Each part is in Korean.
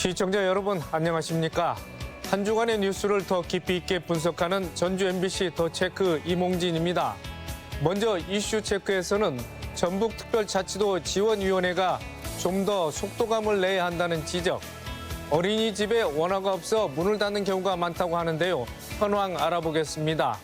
시청자 여러분 안녕하십니까? 한 주간의 뉴스를 더 깊이 있게 분석하는 전주 MBC 더 체크 이몽진입니다. 먼저 이슈 체크에서는 전북특별자치도 지원위원회가 좀 더 속도감을 내야 한다는 지적, 어린이집에 원화가 없어 문을 닫는 경우가 많다고 하는데요. 현황 알아보겠습니다.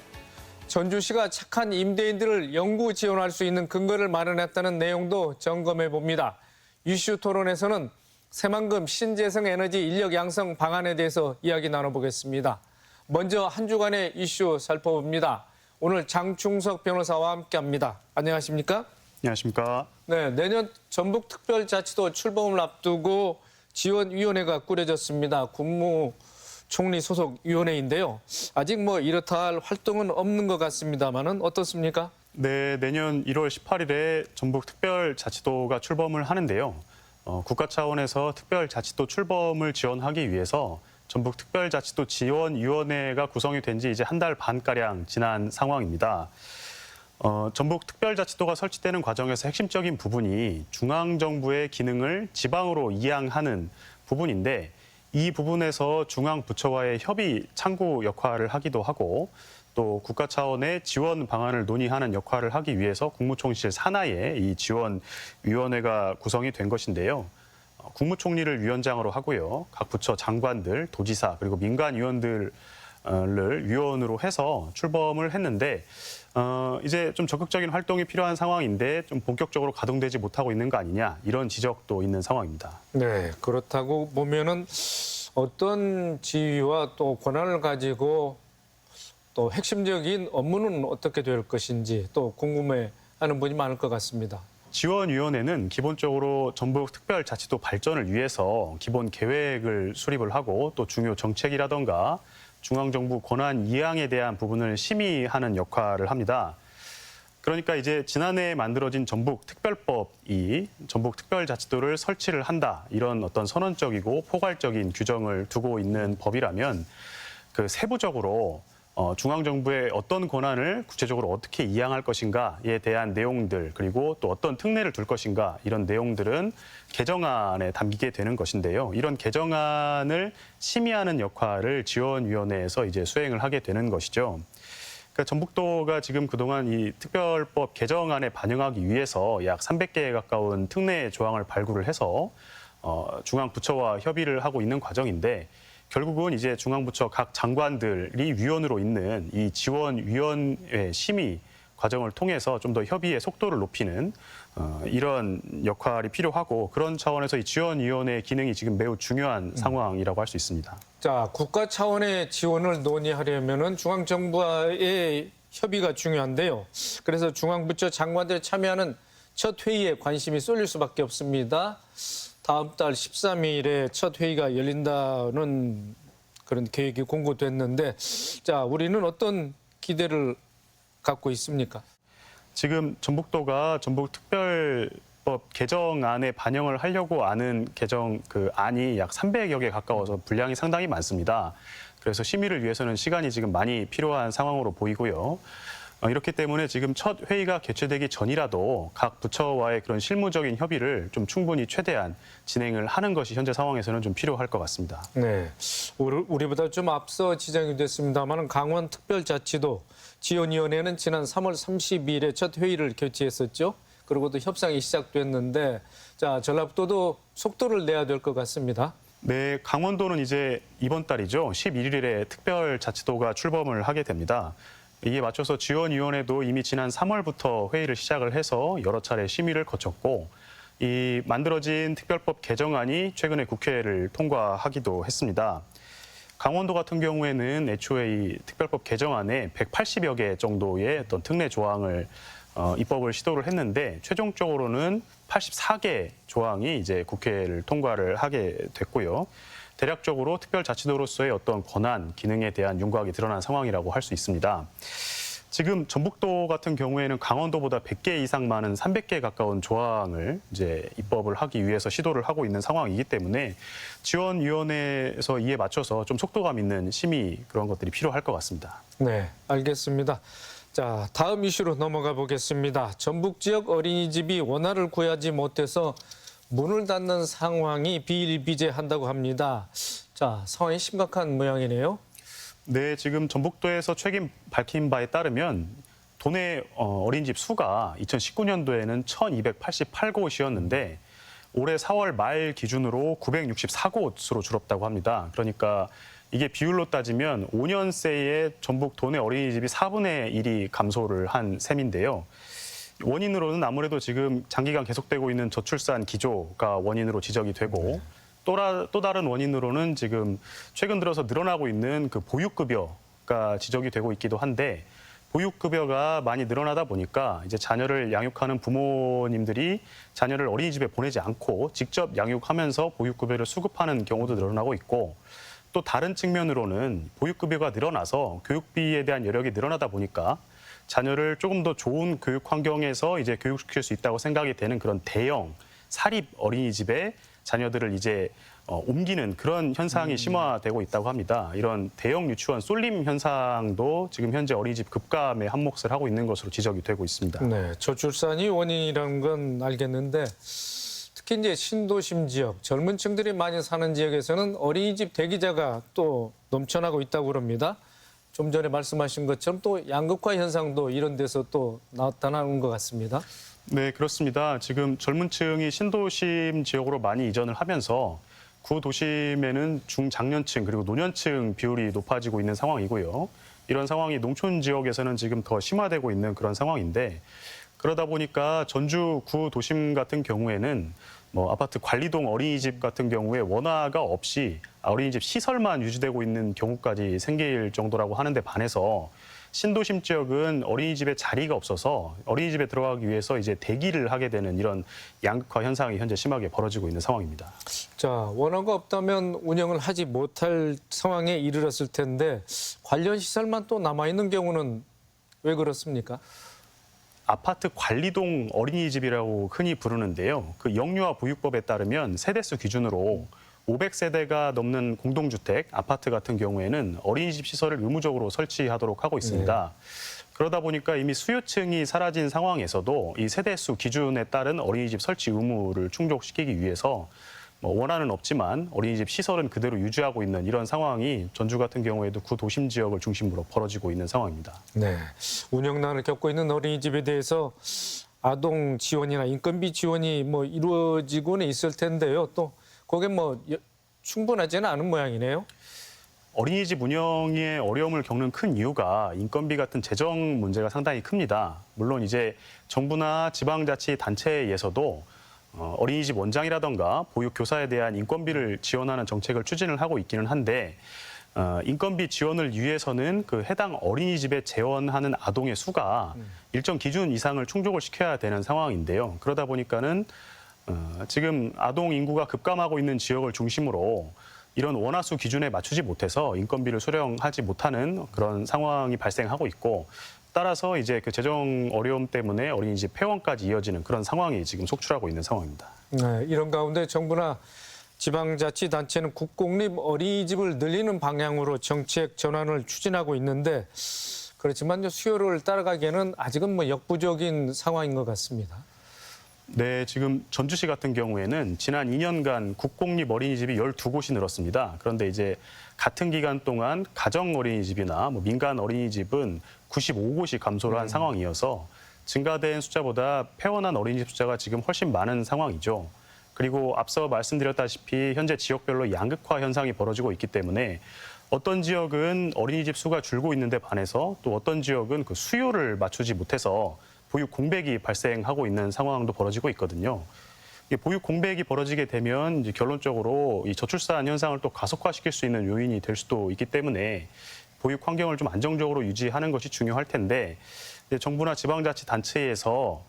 전주시가 착한 임대인들을 영구 지원할 수 있는 근거를 마련했다는 내용도 점검해 봅니다. 이슈 토론에서는 새만금 신재생 에너지 인력 양성 방안에 대해서 이야기 나눠보겠습니다. 먼저 한 주간의 이슈 살펴봅니다. 오늘 장충석 변호사와 함께합니다. 안녕하십니까? 안녕하십니까? 네, 내년 전북특별자치도 출범을 앞두고 지원위원회가 꾸려졌습니다. 국무총리 소속 위원회인데요. 아직 이렇다 할 활동은 없는 것 같습니다만은 어떻습니까? 네, 내년 1월 18일에 전북특별자치도가 출범을 하는데요. 국가 차원에서 특별자치도 출범을 지원하기 위해서 전북특별자치도 지원위원회가 구성이 된 지 이제 한 달 반가량 지난 상황입니다. 전북특별자치도가 설치되는 과정에서 핵심적인 부분이 중앙정부의 기능을 지방으로 이양하는 부분인데, 이 부분에서 중앙부처와의 협의 창구 역할을 하기도 하고 또 국가 차원의 지원 방안을 논의하는 역할을 하기 위해서 국무총실 산하에 이 지원위원회가 구성이 된 것인데요. 국무총리를 위원장으로 하고요. 각 부처 장관들, 도지사 그리고 민간위원들을 위원으로 해서 출범을 했는데 이제 좀 적극적인 활동이 필요한 상황인데 좀 본격적으로 가동되지 못하고 있는 거 아니냐, 이런 지적도 있는 상황입니다. 네, 그렇다고 보면은 어떤 지위와 또 권한을 가지고 또 핵심적인 업무는 어떻게 될 것인지 또 궁금해하는 분이 많을 것 같습니다. 지원위원회는 기본적으로 전북특별자치도 발전을 위해서 기본 계획을 수립을 하고 또 중요 정책이라던가 중앙정부 권한 이양에 대한 부분을 심의하는 역할을 합니다. 그러니까 이제 지난해 만들어진 전북특별법이 전북특별자치도를 설치를 한다, 이런 어떤 선언적이고 포괄적인 규정을 두고 있는 법이라면 그 세부적으로 중앙정부의 어떤 권한을 구체적으로 어떻게 이양할 것인가에 대한 내용들, 그리고 또 어떤 특례를 둘 것인가, 이런 내용들은 개정안에 담기게 되는 것인데요. 이런 개정안을 심의하는 역할을 지원위원회에서 이제 수행을 하게 되는 것이죠. 그러니까 전북도가 지금 그동안 이 특별법 개정안에 반영하기 위해서 약 300개에 가까운 특례 조항을 발굴을 해서 중앙부처와 협의를 하고 있는 과정인데, 결국은 이제 중앙부처 각 장관들이 위원으로 있는 이 지원위원회 심의 과정을 통해서 좀 더 협의의 속도를 높이는 이런 역할이 필요하고, 그런 차원에서 이 지원위원회의 기능이 지금 매우 중요한 상황이라고 할 수 있습니다. 자, 국가 차원의 지원을 논의하려면은 중앙정부와의 협의가 중요한데요. 그래서 중앙부처 장관들이 참여하는 첫 회의에 관심이 쏠릴 수밖에 없습니다. 다음 달 13일에 첫 회의가 열린다는 그런 계획이 공고됐는데, 자, 우리는 어떤 기대를 갖고 있습니까? 지금 전북도가 전북특별법 개정안에 반영을 하려고 하는 개정 안이 약 300여 개 가까워서 분량이 상당히 많습니다. 그래서 심의를 위해서는 시간이 지금 많이 필요한 상황으로 보이고요. 이렇기 때문에 지금 첫 회의가 개최되기 전이라도 각 부처와의 그런 실무적인 협의를 좀 충분히 최대한 진행을 하는 것이 현재 상황에서는 좀 필요할 것 같습니다. 네, 우리보다 좀 앞서 지정이 됐습니다만 강원특별자치도 지원위원회는 지난 3월 30일에 첫 회의를 개최했었죠. 그리고 또 협상이 시작됐는데, 자, 전라북도도 속도를 내야 될 것 같습니다. 네, 강원도는 이제 이번 달이죠. 11일에 특별자치도가 출범을 하게 됩니다. 이에 맞춰서 지원위원회도 이미 지난 3월부터 회의를 시작을 해서 여러 차례 심의를 거쳤고, 이 만들어진 특별법 개정안이 최근에 국회를 통과하기도 했습니다. 강원도 같은 경우에는 애초에 이 특별법 개정안에 180여 개 정도의 어떤 특례 조항을 입법을 시도를 했는데, 최종적으로는 84개 조항이 이제 국회를 통과를 하게 됐고요. 대략적으로 특별자치도로서의 어떤 권한, 기능에 대한 윤곽이 드러난 상황이라고 할 수 있습니다. 지금 전북도 같은 경우에는 강원도보다 100개 이상 많은 300개 가까운 조항을 이제 입법을 하기 위해서 시도를 하고 있는 상황이기 때문에 지원위원회에서 이에 맞춰서 좀 속도감 있는 심의, 그런 것들이 필요할 것 같습니다. 네, 알겠습니다. 자, 다음 이슈로 넘어가 보겠습니다. 전북 지역 어린이집이 원화를 구하지 못해서 문을 닫는 상황이 비일비재한다고 합니다. 자, 상황이 심각한 모양이네요. 네, 지금 전북도에서 최근 밝힌 바에 따르면 도내 어린이집 수가 2019년도에는 1,288곳이었는데 올해 4월 말 기준으로 964곳으로 줄었다고 합니다. 그러니까 이게 비율로 따지면 5년 새에 전북 도내 어린이집이 4분의 1이 감소를 한 셈인데요. 원인으로는 아무래도 지금 장기간 계속되고 있는 저출산 기조가 원인으로 지적이 되고 또 다른 원인으로는 지금 최근 들어서 늘어나고 있는 그 보육급여가 지적이 되고 있기도 한데 보육급여가 많이 늘어나다 보니까 이제 자녀를 양육하는 부모님들이 자녀를 어린이집에 보내지 않고 직접 양육하면서 보육급여를 수급하는 경우도 늘어나고 있고 또 다른 측면으로는 보육급여가 늘어나서 교육비에 대한 여력이 늘어나다 보니까 자녀를 조금 더 좋은 교육 환경에서 이제 교육시킬 수 있다고 생각이 되는 그런 대형 사립 어린이집에 자녀들을 이제 옮기는 그런 현상이 심화되고 있다고 합니다. 이런 대형 유치원 쏠림 현상도 지금 현재 어린이집 급감에 한몫을 하고 있는 것으로 지적이 되고 있습니다. 네, 저출산이 원인이라는 건 알겠는데 특히 이제 신도심 지역, 젊은 층들이 많이 사는 지역에서는 어린이집 대기자가 또 넘쳐나고 있다고 그럽니다. 좀 전에 말씀하신 것처럼 또 양극화 현상도 이런 데서 또 나타나는 것 같습니다. 네, 그렇습니다. 지금 젊은 층이 신도심 지역으로 많이 이전을 하면서 구도심에는 중장년층 그리고 노년층 비율이 높아지고 있는 상황이고요. 이런 상황이 농촌 지역에서는 지금 더 심화되고 있는 그런 상황인데 그러다 보니까 전주 구도심 같은 경우에는 아파트 관리동 어린이집 같은 경우에 원화가 없이 어린이집 시설만 유지되고 있는 경우까지 생길 정도라고 하는데 반해서 신도심 지역은 어린이집에 자리가 없어서 어린이집에 들어가기 위해서 이제 대기를 하게 되는 이런 양극화 현상이 현재 심하게 벌어지고 있는 상황입니다. 자, 원화가 없다면 운영을 하지 못할 상황에 이르렀을 텐데 관련 시설만 또 남아있는 경우는 왜 그렇습니까? 아파트 관리동 어린이집이라고 흔히 부르는데요. 그 영유아 보육법에 따르면 세대수 기준으로 500세대가 넘는 공동주택, 아파트 같은 경우에는 어린이집 시설을 의무적으로 설치하도록 하고 있습니다. 그러다 보니까 이미 수요층이 사라진 상황에서도 이 세대수 기준에 따른 어린이집 설치 의무를 충족시키기 위해서 원화는 없지만 어린이집 시설은 그대로 유지하고 있는 이런 상황이 전주 같은 경우에도 구도심 지역을 중심으로 벌어지고 있는 상황입니다. 네, 운영난을 겪고 있는 어린이집에 대해서 아동 지원이나 인건비 지원이 이루어지고는 있을 텐데요. 또 그게 충분하지는 않은 모양이네요. 어린이집 운영에 어려움을 겪는 큰 이유가 인건비 같은 재정 문제가 상당히 큽니다. 물론 이제 정부나 지방자치단체에서도 어린이집 원장이라던가 보육교사에 대한 인건비를 지원하는 정책을 추진을 하고 있기는 한데 인건비 지원을 위해서는 그 해당 어린이집에 재원하는 아동의 수가 일정 기준 이상을 충족을 시켜야 되는 상황인데요. 그러다 보니까는 지금 아동 인구가 급감하고 있는 지역을 중심으로 이런 원화수 기준에 맞추지 못해서 인건비를 수령하지 못하는 그런 상황이 발생하고 있고 따라서 이제 그 재정 어려움 때문에 어린이집 폐원까지 이어지는 그런 상황이 지금 속출하고 있는 상황입니다. 네, 이런 가운데 정부나 지방자치단체는 국공립 어린이집을 늘리는 방향으로 정책 전환을 추진하고 있는데 그렇지만 수요를 따라가기에는 아직은 역부족인 상황인 것 같습니다. 네, 지금 전주시 같은 경우에는 지난 2년간 국공립 어린이집이 12곳이 늘었습니다. 그런데 이제 같은 기간 동안 가정 어린이집이나 민간 어린이집은 95곳이 감소를 한 상황이어서 증가된 숫자보다 폐원한 어린이집 숫자가 지금 훨씬 많은 상황이죠. 그리고 앞서 말씀드렸다시피 현재 지역별로 양극화 현상이 벌어지고 있기 때문에 어떤 지역은 어린이집 수가 줄고 있는데 반해서 또 어떤 지역은 그 수요를 맞추지 못해서 보육 공백이 발생하고 있는 상황도 벌어지고 있거든요. 보육 공백이 벌어지게 되면 이제 결론적으로 이 저출산 현상을 또 가속화시킬 수 있는 요인이 될 수도 있기 때문에 보육 환경을 좀 안정적으로 유지하는 것이 중요할 텐데 정부나 지방자치단체에서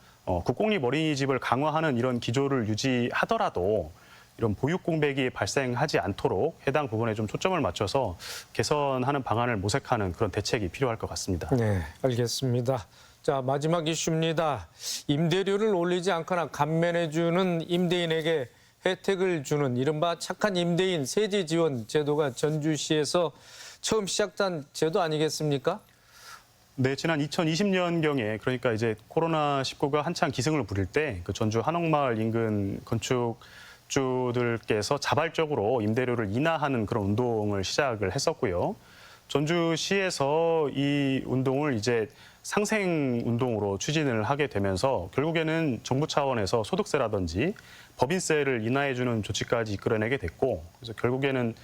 국공립 어린이집을 강화하는 이런 기조를 유지하더라도 이런 보육 공백이 발생하지 않도록 해당 부분에 좀 초점을 맞춰서 개선하는 방안을 모색하는 그런 대책이 필요할 것 같습니다. 네, 알겠습니다. 자, 마지막 이슈입니다. 임대료를 올리지 않거나 감면해주는 임대인에게 혜택을 주는 이른바 착한 임대인 세제 지원 제도가 전주시에서 처음 시작된 제도 아니겠습니까? 네, 지난 2020년경에 그러니까 이제 코로나19가 한창 기승을 부릴 때 그 전주 한옥마을 인근 건축주들께서 자발적으로 임대료를 인하하는 그런 운동을 시작을 했었고요. 전주시에서 이 운동을 이제 상생 운동으로 추진을 하게 되면서 결국에는 정부 차원에서 소득세라든지 법인세를 인하해주는 조치까지 이끌어내게 됐고, 그래서 결국에는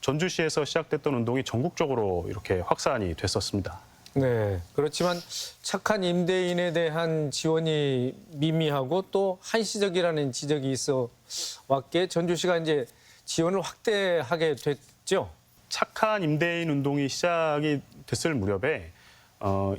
전주시에서 시작됐던 운동이 전국적으로 이렇게 확산이 됐었습니다. 네. 그렇지만 착한 임대인에 대한 지원이 미미하고 또 한시적이라는 지적이 있어 왔기에 전주시가 이제 지원을 확대하게 됐죠. 착한 임대인 운동이 시작이 됐을 무렵에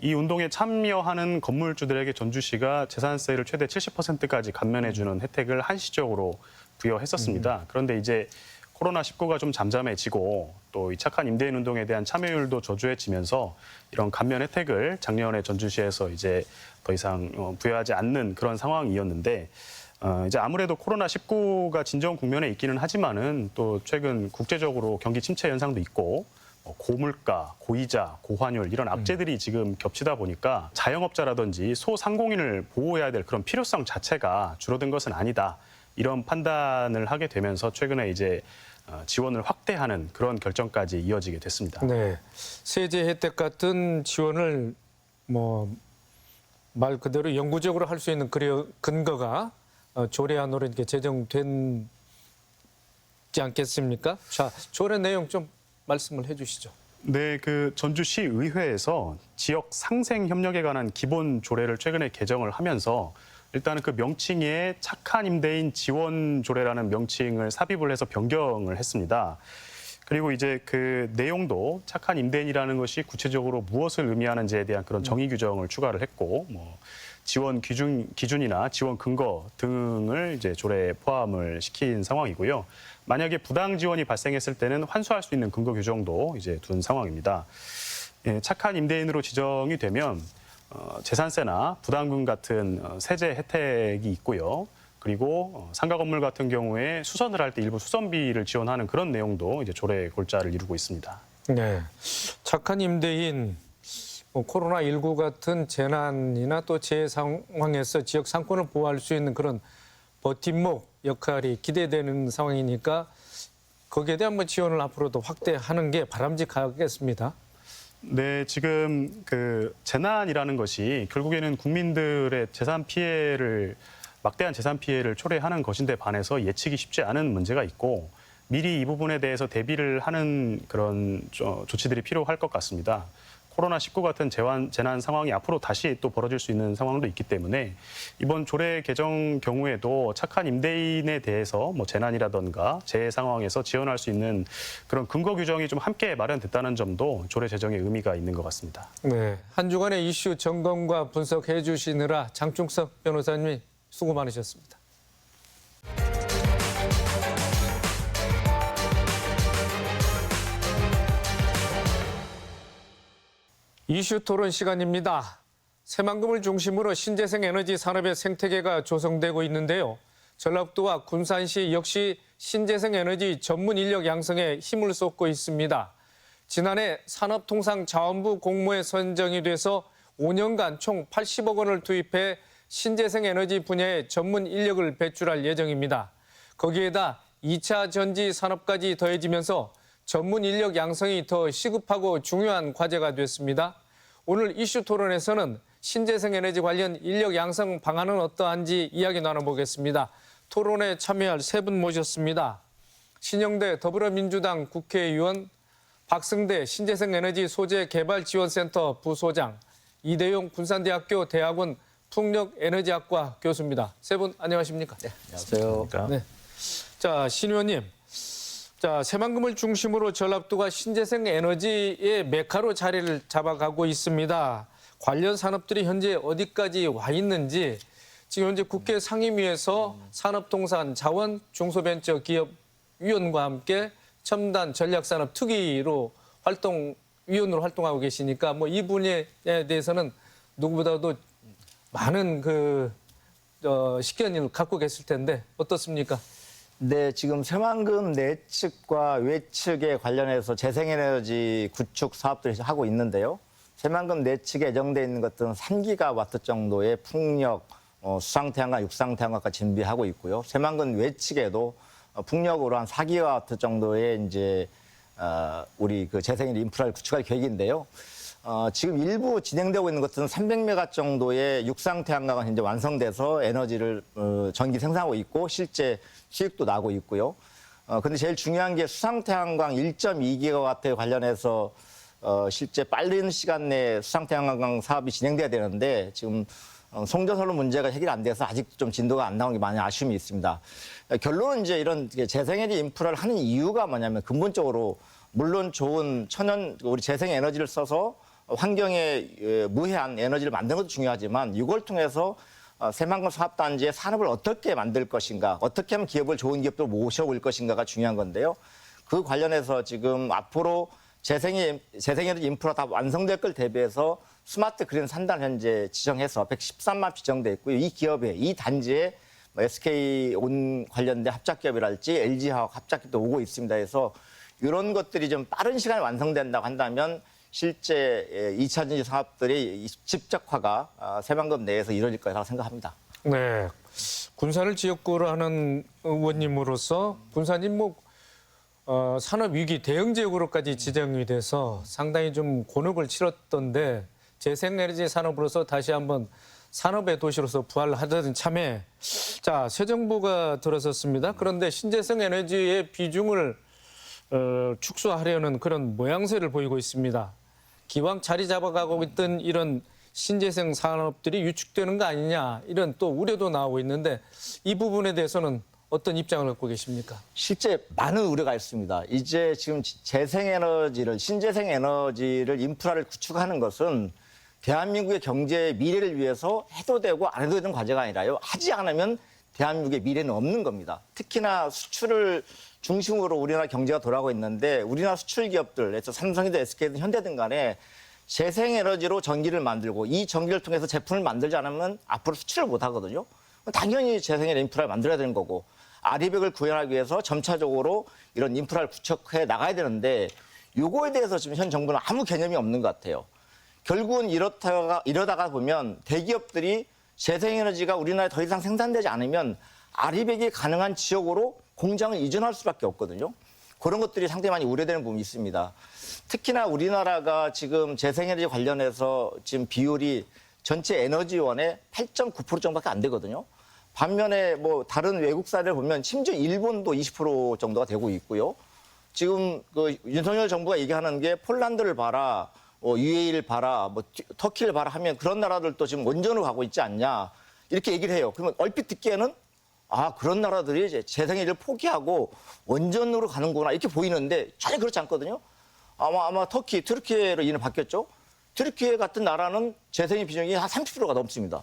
이 운동에 참여하는 건물주들에게 전주시가 재산세를 최대 70%까지 감면해주는 혜택을 한시적으로 부여했었습니다. 그런데 이제 코로나19가 좀 잠잠해지고 또 이 착한 임대인 운동에 대한 참여율도 저조해지면서 이런 감면 혜택을 작년에 전주시에서 이제 더 이상 부여하지 않는 그런 상황이었는데 이제 아무래도 코로나19가 진정 국면에 있기는 하지만은 또 최근 국제적으로 경기 침체 현상도 있고 고물가, 고이자, 고환율 이런 악재들이 지금 겹치다 보니까 자영업자라든지 소상공인을 보호해야 될 그런 필요성 자체가 줄어든 것은 아니다. 이런 판단을 하게 되면서 최근에 이제 지원을 확대하는 그런 결정까지 이어지게 됐습니다. 네. 세제 혜택 같은 지원을 말 그대로 영구적으로 할 수 있는 근거가 조례안으로 이렇게 제정되지 않겠습니까? 자, 조례 내용 좀 말씀을 해 주시죠. 네, 그 전주시 의회에서 지역 상생 협력에 관한 기본 조례를 최근에 개정을 하면서 일단은 그 명칭에 착한 임대인 지원 조례라는 명칭을 삽입을 해서 변경을 했습니다. 그리고 이제 그 내용도 착한 임대인이라는 것이 구체적으로 무엇을 의미하는지에 대한 그런 정의 규정을 추가를 했고, 지원 기준이나 지원 근거 등을 이제 조례에 포함을 시킨 상황이고요. 만약에 부당 지원이 발생했을 때는 환수할 수 있는 근거 규정도 이제 둔 상황입니다. 예, 착한 임대인으로 지정이 되면 재산세나 부담금 같은 세제 혜택이 있고요. 그리고 상가 건물 같은 경우에 수선을 할 때 일부 수선비를 지원하는 그런 내용도 이제 조례 골자를 이루고 있습니다. 네. 착한 임대인, 코로나19 같은 재난이나 또 재해 상황에서 지역 상권을 보호할 수 있는 그런 버팀목 역할이 기대되는 상황이니까 거기에 대한 지원을 앞으로도 확대하는 게 바람직하겠습니다. 네, 지금 그 재난이라는 것이 결국에는 국민들의 막대한 재산 피해를 초래하는 것인데 반해서 예측이 쉽지 않은 문제가 있고 미리 이 부분에 대해서 대비를 하는 그런 조치들이 필요할 것 같습니다. 코로나19 같은 재난 상황이 앞으로 다시 또 벌어질 수 있는 상황도 있기 때문에 이번 조례 개정 경우에도 착한 임대인에 대해서 재난이라든가 재해 상황에서 지원할 수 있는 그런 근거 규정이 좀 함께 마련됐다는 점도 조례 제정의 의미가 있는 것 같습니다. 네, 한 주간의 이슈 점검과 분석해 주시느라 장충석 변호사님이 수고 많으셨습니다. 이슈 토론 시간입니다. 새만금을 중심으로 신재생 에너지 산업의 생태계가 조성되고 있는데요. 전라북도와 군산시 역시 신재생 에너지 전문 인력 양성에 힘을 쏟고 있습니다. 지난해 산업통상자원부 공모에 선정이 돼서 5년간 총 80억 원을 투입해 신재생 에너지 분야의 전문 인력을 배출할 예정입니다. 거기에다 2차 전지 산업까지 더해지면서 전문 인력 양성이 더 시급하고 중요한 과제가 됐습니다. 오늘 이슈 토론에서는 신재생 에너지 관련 인력 양성 방안은 어떠한지 이야기 나눠보겠습니다. 토론에 참여할 세 분 모셨습니다. 신영대 더불어민주당 국회의원, 박승대 신재생 에너지 소재 개발 지원센터 부소장, 이대용 군산대학교 대학원 풍력에너지학과 교수입니다. 세 분 안녕하십니까? 네, 안녕하세요. 네. 자, 신 의원님. 자, 새만금을 중심으로 전라북도가 신재생 에너지의 메카로 자리를 잡아가고 있습니다. 관련 산업들이 현재 어디까지 와 있는지 지금 현재 국회 상임위에서 산업통상자원 중소벤처기업위원과 함께 첨단 전략산업 특위로 위원으로 활동하고 계시니까 이 분야에 대해서는 누구보다도 많은 식견을 갖고 계실 텐데 어떻습니까? 네, 지금 새만금 내측과 외측에 관련해서 재생에너지 구축 사업들을 하고 있는데요. 새만금 내측에 예정돼 있는 것들은 3기가와트 정도의 풍력, 수상태양광, 육상태양광까지 준비하고 있고요. 새만금 외측에도 풍력으로 한 4기가와트 정도의 이제 우리 그 재생에너지 인프라를 구축할 계획인데요. 지금 일부 진행되고 있는 것들은 300메가 정도의 육상태양광은 현재 완성돼서 에너지를 전기 생산하고 있고 실제 수익도 나고 있고요. 근데 제일 중요한 게 수상태양광 1.2기가와트에 관련해서 실제 빠른 시간 내에 수상태양광 사업이 진행돼야 되는데 지금 송전선로 문제가 해결 안 돼서 아직도 좀 진도가 안 나온 게 많이 아쉬움이 있습니다. 결론은 이제 이런 재생에너지 인프라를 하는 이유가 뭐냐면 근본적으로 물론 좋은 천연 우리 재생에너지를 써서 환경에 무해한 에너지를 만드는 것도 중요하지만 이걸 통해서 새만금 사업단지의 산업을 어떻게 만들 것인가, 어떻게 하면 기업을 좋은 기업도 모셔올 것인가가 중요한 건데요. 그 관련해서 지금 앞으로 재생에너지 인프라 다 완성될 걸 대비해서 스마트 그린 산단 현재 지정해서 113만 지정돼 있고요. 이 기업에, 이 단지에 SK온 관련된 합작기업이랄지 LG화학 합작기업도 오고 있습니다. 그래서 이런 것들이 좀 빠른 시간에 완성된다고 한다면 실제 2차 전지 사업들이 집적화가 새만금 내에서 이루어질 거라고 생각합니다. 네, 군산을 지역구로 하는 의원님으로서 군산이 산업 위기 대응 지역으로까지 지정이 돼서 상당히 좀 곤혹을 치렀던데 재생에너지 산업으로서 다시 한번 산업의 도시로서 부활하던 참에 자, 새 정부가 들어섰습니다. 그런데 신재생 에너지의 비중을 축소하려는 그런 모양새를 보이고 있습니다. 기왕 자리 잡아가고 있던 이런 신재생 산업들이 유축되는 거 아니냐 이런 또 우려도 나오고 있는데 이 부분에 대해서는 어떤 입장을 갖고 계십니까? 실제 많은 우려가 있습니다. 이제 지금 재생에너지를, 신재생에너지를 인프라를 구축하는 것은 대한민국의 경제의 미래를 위해서 해도 되고 안 해도 되는 과제가 아니라요. 하지 않으면 대한민국의 미래는 없는 겁니다. 특히나 수출을 중심으로 우리나라 경제가 돌아가고 있는데 우리나라 수출 기업들, 삼성이든 SK든 현대든 간에 재생에너지로 전기를 만들고 이 전기를 통해서 제품을 만들지 않으면 앞으로 수출을 못 하거든요. 당연히 재생에너지 인프라를 만들어야 되는 거고 아리백을 구현하기 위해서 점차적으로 이런 인프라를 구축해 나가야 되는데 이거에 대해서 지금 현 정부는 아무 개념이 없는 것 같아요. 결국은 이러다가 보면 대기업들이 재생에너지가 우리나라에 더 이상 생산되지 않으면 아리백이 가능한 지역으로 공장을 이전할 수밖에 없거든요. 그런 것들이 상당히 많이 우려되는 부분이 있습니다. 특히나 우리나라가 지금 재생에너지 관련해서 지금 비율이 전체 에너지원의 8.9% 정도밖에 안 되거든요. 반면에 다른 외국 사례를 보면 심지어 일본도 20% 정도가 되고 있고요. 지금 그 윤석열 정부가 얘기하는 게 폴란드를 봐라, UAE를 봐라, 터키를 봐라 하면 그런 나라들도 지금 원전으로 가고 있지 않냐 이렇게 얘기를 해요. 그러면 얼핏 듣기에는 그런 나라들이 이제 재생에너지를 포기하고 원전으로 가는구나 이렇게 보이는데 전혀 그렇지 않거든요. 아마 트르키예로 이름 바뀌었죠. 트르키예 같은 나라는 재생의 비중이 한 30%가 넘습니다.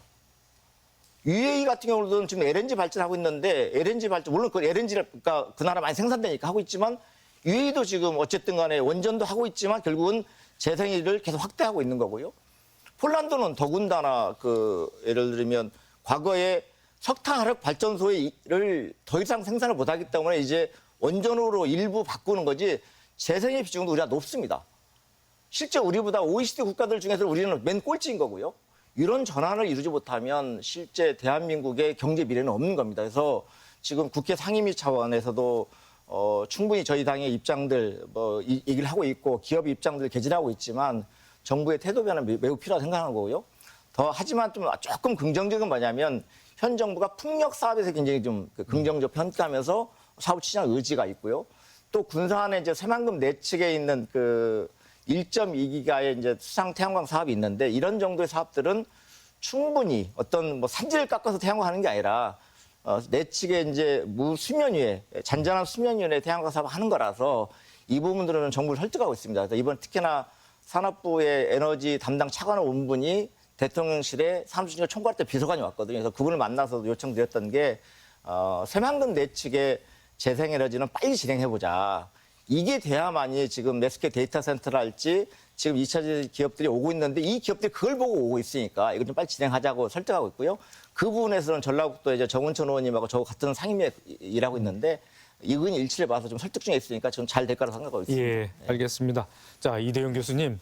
UAE 같은 경우는 지금 LNG 발전하고 있는데 LNG 발전 물론 그 LNG가 그 나라 많이 생산되니까 하고 있지만 UAE도 지금 어쨌든 간에 원전도 하고 있지만 결국은 재생에너지를 계속 확대하고 있는 거고요. 폴란드는 더군다나 예를 들면 과거에 석탄화력 발전소를 더 이상 생산을 못하기 때문에 이제 원전으로 일부 바꾸는 거지 재생의 비중도 우리가 높습니다. 실제 우리보다 OECD 국가들 중에서 우리는 맨 꼴찌인 거고요. 이런 전환을 이루지 못하면 실제 대한민국의 경제 미래는 없는 겁니다. 그래서 지금 국회 상임위 차원에서도 충분히 저희 당의 입장들 얘기를 하고 있고 기업 입장들 개진하고 있지만 정부의 태도 변화는 매우 필요하다고 생각하는 거고요. 하지만 좀 조금 긍정적인 건 뭐냐면 현 정부가 풍력 사업에서 굉장히 좀 긍정적 평가하면서 사업 추진 의지가 있고요. 또 군산에 이제 새만금 내측에 있는 1.2기가의 이제 수상 태양광 사업이 있는데 이런 정도의 사업들은 충분히 어떤 산지를 깎아서 태양광하는 게 아니라 내측에 이제 수면 위에 잔잔한 수면 위에 태양광 사업을 하는 거라서 이 부분들은 정부를 설득하고 있습니다. 그래서 이번 특히나 산업부의 에너지 담당 차관을 온 분이 대통령실에 사무총장 총괄 때 비서관이 왔거든요. 그래서 그분을 만나서 요청드렸던 게 새만금 내측의 재생에너지는 빨리 진행해보자. 이게 돼야만이 지금 SK 데이터 센터랄지 지금 2차 기업들이 오고 있는데 이 기업들이 그걸 보고 오고 있으니까 이걸 좀 빨리 진행하자고 설득하고 있고요. 그 부분에서는 전라북도 이제 정운천 의원님하고 저 같은 상임위에 일하고 있는데 이건 일치를 봐서 좀 설득 중에 있으니까 저는 잘 될 거라고 생각하고 있습니다. 예, 알겠습니다. 자, 이대용 교수님,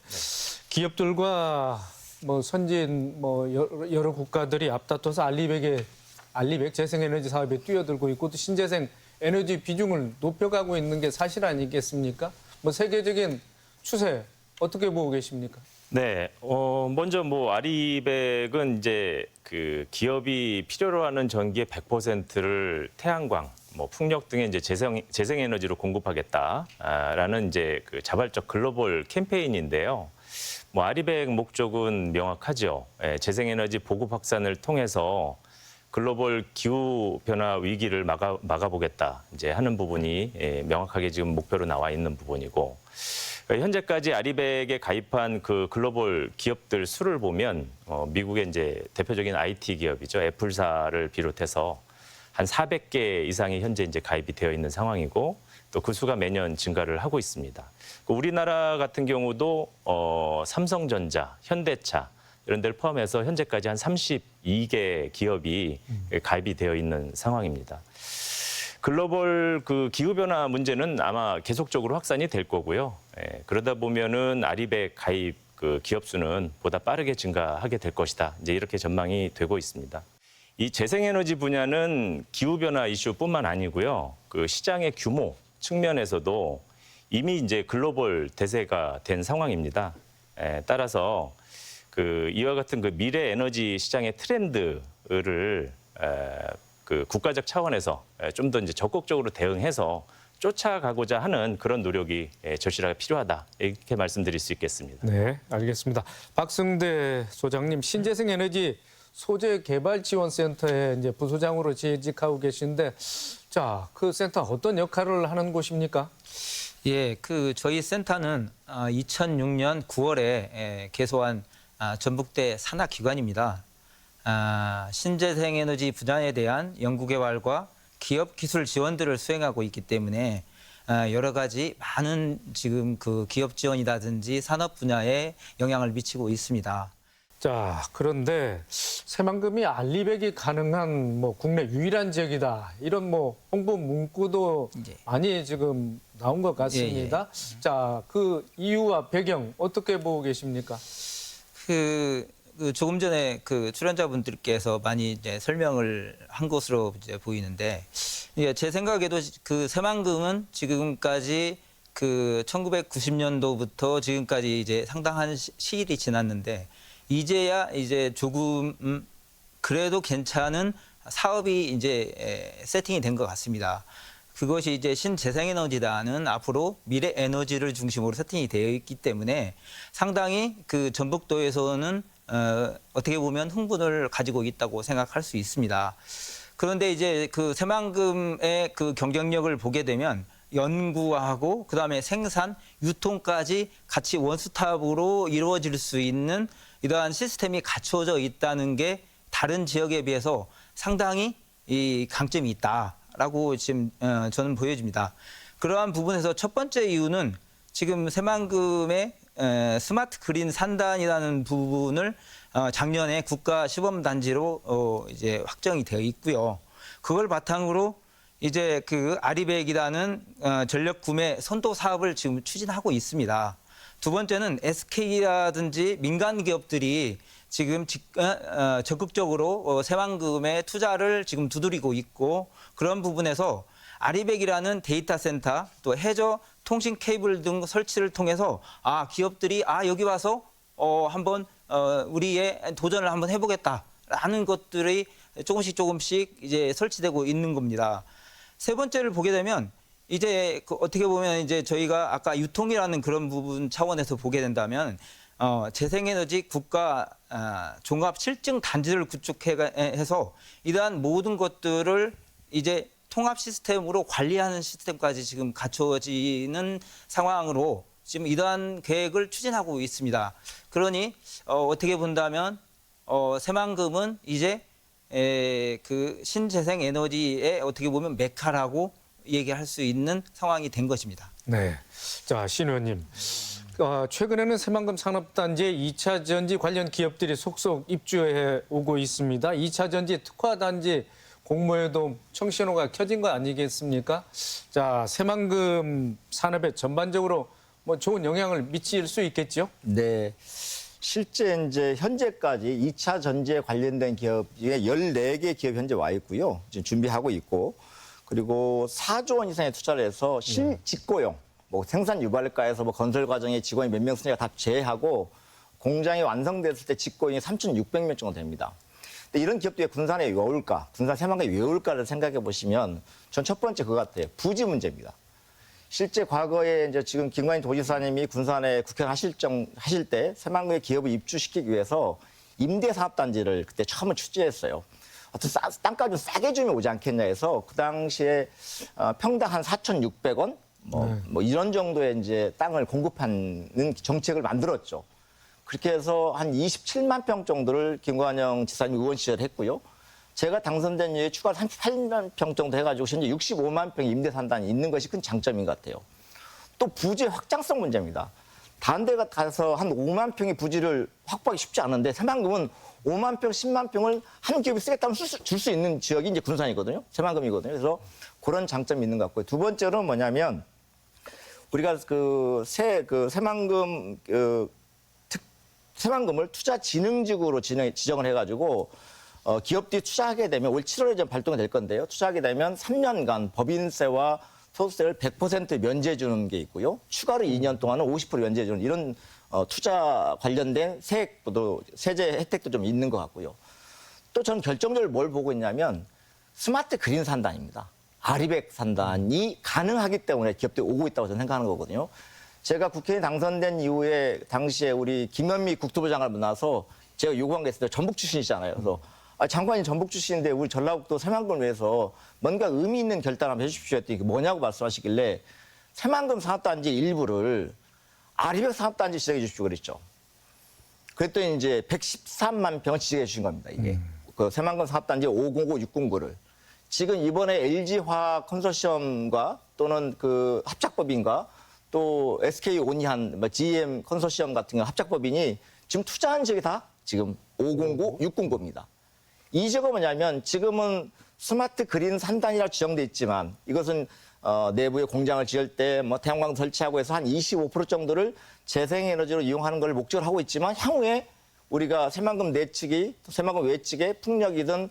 기업들과 뭐 선진 뭐 여러 국가들이 앞다퉈서 알리백 재생에너지 사업에 뛰어들고 있고 또 신재생 에너지 비중을 높여가고 있는 게 사실 아니겠습니까? 뭐 세계적인 추세 어떻게 보고 계십니까? 네, 먼저 뭐 아리백은 이제 그 기업이 필요로 하는 전기의 100%를 태양광, 뭐 풍력 등의 이제 재생에너지로 공급하겠다라는 이제 그 자발적 글로벌 캠페인인데요. 뭐 아리백 목적은 명확하죠. 재생에너지 보급 확산을 통해서 글로벌 기후 변화 위기를 막아보겠다 이제 하는 부분이 명확하게 지금 목표로 나와 있는 부분이고. 현재까지 아리백에 가입한 그 글로벌 기업들 수를 보면 미국의 이제 대표적인 IT 기업이죠. 애플사를 비롯해서 한 400개 이상이 현재 이제 가입이 되어 있는 상황이고 또 그 수가 매년 증가를 하고 있습니다. 우리나라 같은 경우도 삼성전자, 현대차 이런 데를 포함해서 현재까지 한 32개 기업이 가입이 되어 있는 상황입니다. 글로벌 그 기후변화 문제는 아마 계속적으로 확산이 될 거고요. 그러다 보면은 아리백 가입 그 기업 수는 보다 빠르게 증가하게 될 것이다. 이제 이렇게 전망이 되고 있습니다. 이 재생에너지 분야는 기후변화 이슈뿐만 아니고요. 그 시장의 규모 측면에서도 이미 이제 글로벌 대세가 된 상황입니다. 따라서 그 이와 같은 그 미래 에너지 시장의 트렌드를 그 국가적 차원에서 좀 더 이제 적극적으로 대응해서 쫓아가고자 하는 그런 노력이 절실하게 필요하다 이렇게 말씀드릴 수 있겠습니다. 네, 알겠습니다. 박승대 소장님, 신재생 에너지 소재 개발 지원센터에 이제 부소장으로 재직하고 계신데, 자, 그 센터 어떤 역할을 하는 곳입니까? 예, 그 저희 센터는 2006년 9월에 개소한 전북대 산하기관입니다. 신재생에너지 분야에 대한 연구개발과 기업 기술 지원들을 수행하고 있기 때문에 여러 가지 많은 지금 그 기업 지원이라든지 산업 분야에 영향을 미치고 있습니다. 자, 그런데 새만금이 알리백이 가능한 뭐 국내 유일한 지역이다. 이런 뭐 홍보 문구도 예. 많이 지금 나온 것 같습니다. 자, 그 이유와 배경 어떻게 보고 계십니까? 그 조금 전에 그 출연자분들께서 많이 이제 설명을 한 것으로 이제 보이는데, 예, 제 생각에도 그 새만금은 지금까지 그 1990년도부터 지금까지 이제 상당한 시일이 지났는데, 이제야 이제 조금 그래도 괜찮은 사업이 이제 세팅이 된 것 같습니다. 그것이 이제 신재생에너지라는 앞으로 미래 에너지를 중심으로 세팅이 되어 있기 때문에 상당히 그 전북도에서는 어떻게 보면 흥분을 가지고 있다고 생각할 수 있습니다. 그런데 이제 그 새만금의 그 경쟁력을 보게 되면 연구하고 그다음에 생산, 유통까지 같이 원스톱으로 이루어질 수 있는 이러한 시스템이 갖춰져 있다는 게 다른 지역에 비해서 상당히 이 강점이 있다라고 지금 저는 보여집니다. 그러한 부분에서 첫 번째 이유는 지금 새만금의 스마트 그린 산단이라는 부분을 작년에 국가 시범 단지로 이제 확정이 되어 있고요. 그걸 바탕으로 이제 그 아리백이라는 전력 구매 선도 사업을 지금 추진하고 있습니다. 두 번째는 SK라든지 민간 기업들이 지금 적극적으로 새만금에 투자를 지금 두드리고 있고, 그런 부분에서 아리백이라는 데이터 센터 또 해저 통신 케이블 등 설치를 통해서 기업들이 여기 와서 한번 우리의 도전을 한번 해보겠다라는 것들이 조금씩 이제 설치되고 있는 겁니다. 세 번째를 보게 되면 이제 어떻게 보면 이제 저희가 아까 유통이라는 그런 부분 차원에서 보게 된다면 재생에너지 국가 종합 실증 단지를 구축해서 이러한 모든 것들을 이제 통합 시스템으로 관리하는 시스템까지 지금 갖춰지는 상황으로 지금 이러한 계획을 추진하고 있습니다. 그러니 어떻게 본다면 새만금은 이제 그 신재생 에너지의 어떻게 보면 메카라고 얘기할 수 있는 상황이 된 것입니다. 네. 자, 신 의원님. 최근에는 새만금 산업단지에 2차 전지 관련 기업들이 속속 입주해 오고 있습니다. 2차 전지 특화단지 공모에도 청신호가 켜진 거 아니겠습니까? 자, 새만금 산업에 전반적으로 뭐 좋은 영향을 미칠 수 있겠죠? 네. 실제 이제 현재까지 2차 전지에 관련된 기업 중에 14개 기업 현재 와 있고요. 지금 준비하고 있고, 그리고 4조 원 이상의 투자를 해서 실직고용, 뭐 생산 유발가에서 뭐 건설 과정에 직원이 몇 명 쓰냐가 다 제외하고 공장이 완성됐을 때 직고용이 3,600명 정도 됩니다. 근데 이런 기업들이 군산에 왜 올까? 군산 새만금에 왜 올까를 생각해 보시면 전 첫 번째 그거 같아요. 부지 문제입니다. 실제 과거에 이제 지금 김관희 도지사님이 군산에 국회의원 하실 때 새만금에 기업을 입주시키기 위해서 임대사업단지를 그때 처음 출제했어요. 하여튼 땅값을 싸게 주면 오지 않겠냐 해서 그 당시에 평당 한 4,600원 뭐 이런 정도의 이제 땅을 공급하는 정책을 만들었죠. 그렇게 해서 한 27만 평 정도를 김관영 지사님이 의원 시절에 했고요. 제가 당선된 이후에 추가 38만 평 정도 해가지고 현재 65만 평 임대 산단이 있는 것이 큰 장점인 것 같아요. 또 부지의 확장성 문제입니다. 다른 데 가서 한 5만 평의 부지를 확보하기 쉽지 않은데 새만금은 5만 평, 10만 평을 한 기업이 쓰겠다면 줄 수 있는 지역이 이제 군산이거든요. 새만금이거든요. 그래서 그런 장점이 있는 것 같고요. 두 번째로는 뭐냐면 우리가 새만금을 투자진흥지구로 지정을 해가지고 기업들이 투자하게 되면 올 7월에 좀 발동이 될 건데요. 투자하게 되면 3년간 법인세와 소득세를 100% 면제해 주는 게 있고요. 추가로 2년 동안은 50% 면제해 주는 이런 투자 관련된 세제 혜택도 좀 있는 것 같고요. 또 저는 결정적으로 뭘 보고 있냐면 스마트 그린 산단입니다. 아리백 산단이 가능하기 때문에 기업들이 오고 있다고 저는 생각하는 거거든요. 제가 국회의원 당선된 이후에 당시에 우리 김현미 국토부 장관을 만나서 제가 요구한 게 있어요. 전북 출신이잖아요. 그래서 장관이 전북 출신인데 우리 전라북도 새만금을 위해서 뭔가 의미 있는 결단 한번 해주십시오 했더니 뭐냐고 말씀하시길래 새만금 사업단지 일부를 아리백 사업단지 지정해 주십시오 그랬죠. 그랬더니 이제 113만 평을 지정해 주신 겁니다. 이게 그 새만금 사업단지 509, 609를 지금 이번에 LG화학 컨소시엄과 또는 그 합작법인과 또 SK 온이한, GM 컨소시엄 같은 경우 합작법인이 지금 투자한 지역이 다 지금 509, 609입니다. 이 지역은 뭐냐면 지금은 스마트 그린 산단이라고 지정돼 있지만 이것은 내부에 공장을 지을 때 뭐 태양광 설치하고 해서 한 25% 정도를 재생에너지로 이용하는 걸 목적으로 하고 있지만 향후에 우리가 새만금 내측이 새만금 외측에 풍력이든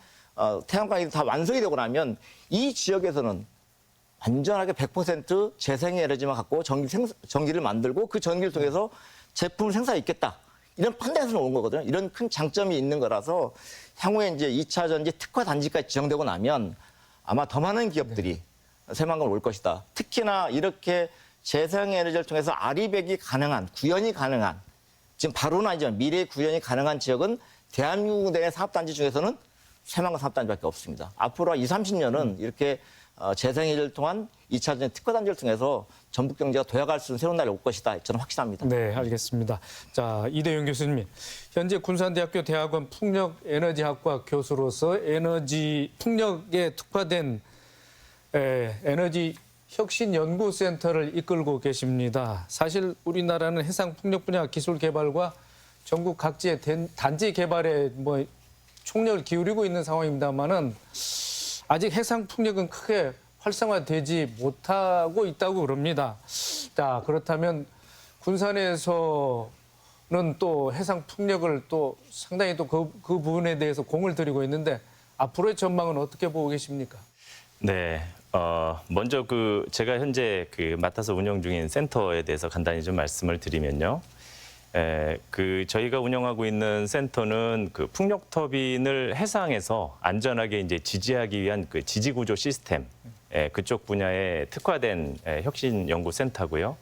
태양광이든 다 완성이 되고 나면 이 지역에서는 완전하게 100% 재생에너지만 갖고 전기를 만들고 그 전기를 통해서 제품을 생산할 수 있겠다. 이런 판단에서 온 거거든요. 이런 큰 장점이 있는 거라서 향후에 이제 2차 전지 특화 단지까지 지정되고 나면 아마 더 많은 기업들이 새만금을 올 것이다. 특히나 이렇게 재생에너지를 통해서 아리백이 가능한, 구현이 가능한, 지금 바로는 아니지만 미래 구현이 가능한 지역은 대한민국 내 사업단지 중에서는 새만금 사업단지밖에 없습니다. 앞으로 20, 30년은 이렇게 재생에너지를 통한 2차 전지 특화 단지를 통해서 전북 경제가 도약할 수 있는 새로운 날이 올 것이다. 저는 확신합니다. 네, 알겠습니다. 자, 이대용 교수님, 현재 군산대학교 대학원 풍력에너지학과 교수로서 에너지 풍력에 특화된 에너지 혁신연구센터를 이끌고 계십니다. 사실 우리나라는 해상 풍력 분야 기술 개발과 전국 각지의 단지 개발에 뭐 총력을 기울이고 있는 상황입니다만은 아직 해상 풍력은 크게 활성화되지 못하고 있다고 그럽니다. 자, 그렇다면 군산에서는 또 해상 풍력을 또 상당히 또 그 부분에 대해서 공을 들이고 있는데 앞으로의 전망은 어떻게 보고 계십니까? 네. 먼저 제가 현재 맡아서 운영 중인 센터에 대해서 간단히 좀 말씀을 드리면요. 저희가 운영하고 있는 센터는 풍력 터빈을 해상에서 안전하게 이제 지지하기 위한 지지 구조 시스템, 그쪽 분야에 특화된 혁신 연구 센터고요.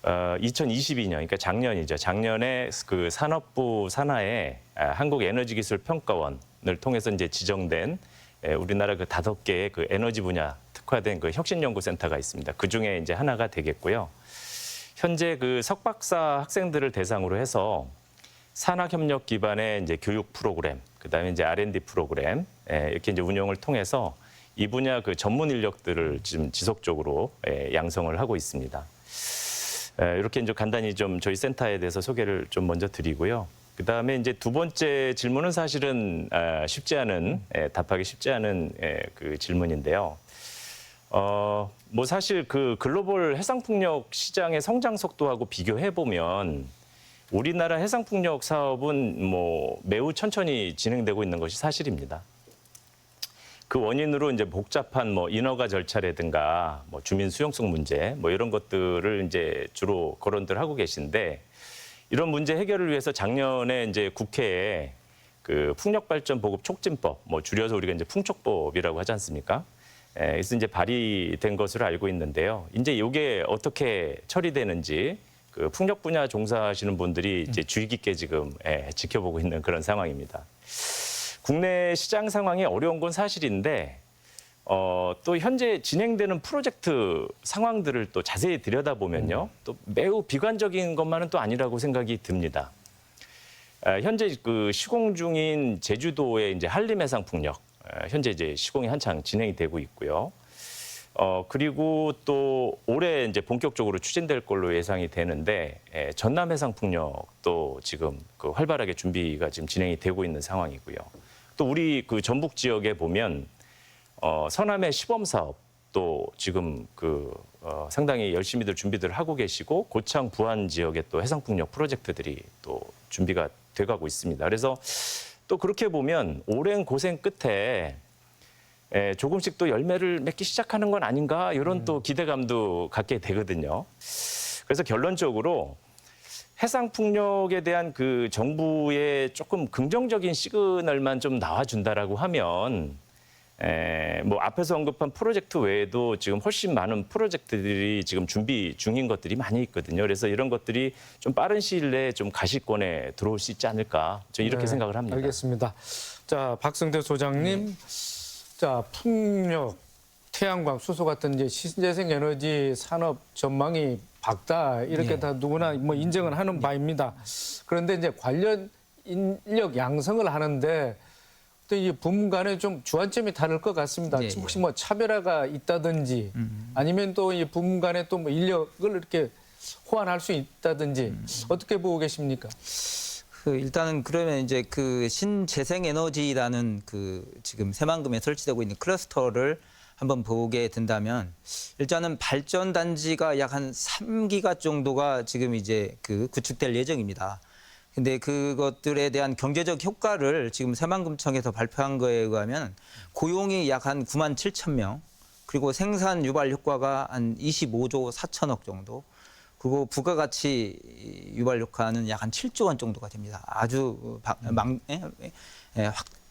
2022년, 그러니까 작년이죠. 작년에 산업부 산하에 한국에너지기술평가원을 통해서 이제 지정된 우리나라 5개의 에너지 분야 특화된 혁신연구센터가 있습니다. 그 중에 이제 하나가 되겠고요. 현재 석박사 학생들을 대상으로 해서 산학협력 기반의 이제 교육 프로그램, 그다음에 이제 R&D 프로그램 이렇게 이제 운영을 통해서 이 분야 전문 인력들을 지금 지속적으로 양성을 하고 있습니다. 이렇게 이제 간단히 좀 저희 센터에 대해서 소개를 좀 먼저 드리고요. 그다음에 이제 두 번째 질문은 사실은 쉽지 않은 답하기 쉽지 않은 그 질문인데요. 뭐 사실 그 글로벌 해상풍력 시장의 성장 속도하고 비교해 보면 우리나라 해상풍력 사업은 뭐 매우 천천히 진행되고 있는 것이 사실입니다. 그 원인으로 이제 복잡한 뭐 인허가 절차라든가 뭐 주민 수용성 문제 뭐 이런 것들을 이제 주로 거론들 하고 계신데 이런 문제 해결을 위해서 작년에 이제 국회에 그 풍력발전 보급 촉진법 뭐 줄여서 우리가 이제 풍촉법이라고 하지 않습니까? 그래서 이제 발의된 것으로 알고 있는데요. 이제 이게 어떻게 처리되는지 그 풍력 분야 종사하시는 분들이 이제 주의 깊게 지금 지켜보고 있는 그런 상황입니다. 국내 시장 상황이 어려운 건 사실인데 또 현재 진행되는 프로젝트 상황들을 또 자세히 들여다보면요. 또 매우 비관적인 것만은 또 아니라고 생각이 듭니다. 현재 그 시공 중인 제주도의 이제 한림해상풍력 현재 이제 시공이 한창 진행이 되고 있고요. 그리고 또 올해 이제 본격적으로 추진될 걸로 예상이 되는데 전남해상풍력도 지금 그 활발하게 준비가 지금 진행이 되고 있는 상황이고요. 또 우리 그 전북 지역에 보면 서남해 시범 사업도 지금 그 상당히 열심히들 준비들 하고 계시고 고창 부안 지역에 또 해상풍력 프로젝트들이 또 준비가 돼가고 있습니다. 그래서 또 그렇게 보면 오랜 고생 끝에 조금씩 또 열매를 맺기 시작하는 건 아닌가 이런 또 기대감도 갖게 되거든요. 그래서 결론적으로 해상풍력에 대한 그 정부의 조금 긍정적인 시그널만 좀 나와준다라고 하면 뭐 앞에서 언급한 프로젝트 외에도 지금 훨씬 많은 프로젝트들이 지금 준비 중인 것들이 많이 있거든요. 그래서 이런 것들이 좀 빠른 시일 내에 좀 가시권에 들어올 수 있지 않을까 저는 이렇게 생각을 합니다. 알겠습니다. 자, 박성대 소장님, 자 풍력, 태양광, 수소 같은 이제 신재생 에너지 산업 전망이 밝다 이렇게 다 누구나 뭐 인정을 하는 바입니다. 그런데 이제 관련 인력 양성을 하는데 또 이 부문 간에 좀 주안점이 다를 것 같습니다. 혹시 뭐 차별화가 있다든지 아니면 또 이 부문 간에 또 뭐 인력을 이렇게 호환할 수 있다든지 어떻게 보고 계십니까? 일단은 그러면 이제 그 신재생에너지라는 그 지금 새만금에 설치되고 있는 클러스터를 한번 보게 된다면 일단은 발전 단지가 약 한 3기가 정도가 지금 이제 그 구축될 예정입니다. 근데 그것들에 대한 경제적 효과를 지금 새만금청에서 발표한 거에 의하면 고용이 약 한 9만 7천 명, 그리고 생산 유발 효과가 한 25조 4천억 정도, 그리고 부가가치 유발 효과는 약 한 7조 원 정도가 됩니다. 아주